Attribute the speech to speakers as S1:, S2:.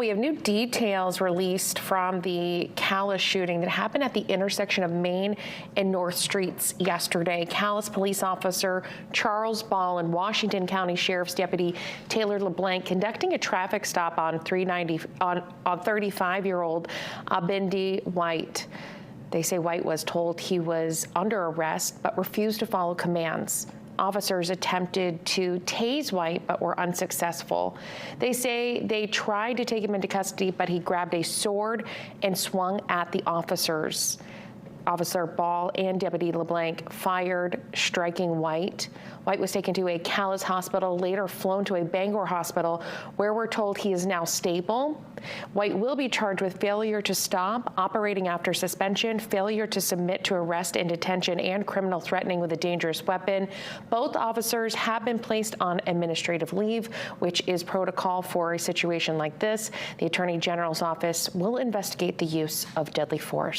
S1: We have new details released from the Calais shooting that happened at the intersection of Main and North Streets yesterday. Calais police officer Charles Ball and Washington County Sheriff's Deputy Taylor LeBlanc conducting a traffic stop on 35-year-old Bindi White. They say White was told he was under arrest but refused to follow commands. Officers attempted to tase White but were unsuccessful. They say they tried to take him into custody, but he grabbed a sword and swung at the officers. Officer Ball and Deputy LeBlanc fired, striking White. White was taken to a Calais hospital, later flown to a Bangor hospital, where we're told he is now stable. White will be charged with failure to stop, operating after suspension, failure to submit to arrest and detention, and criminal threatening with a dangerous weapon. Both officers have been placed on administrative leave, which is protocol for a situation like this. The Attorney General's office will investigate the use of deadly force.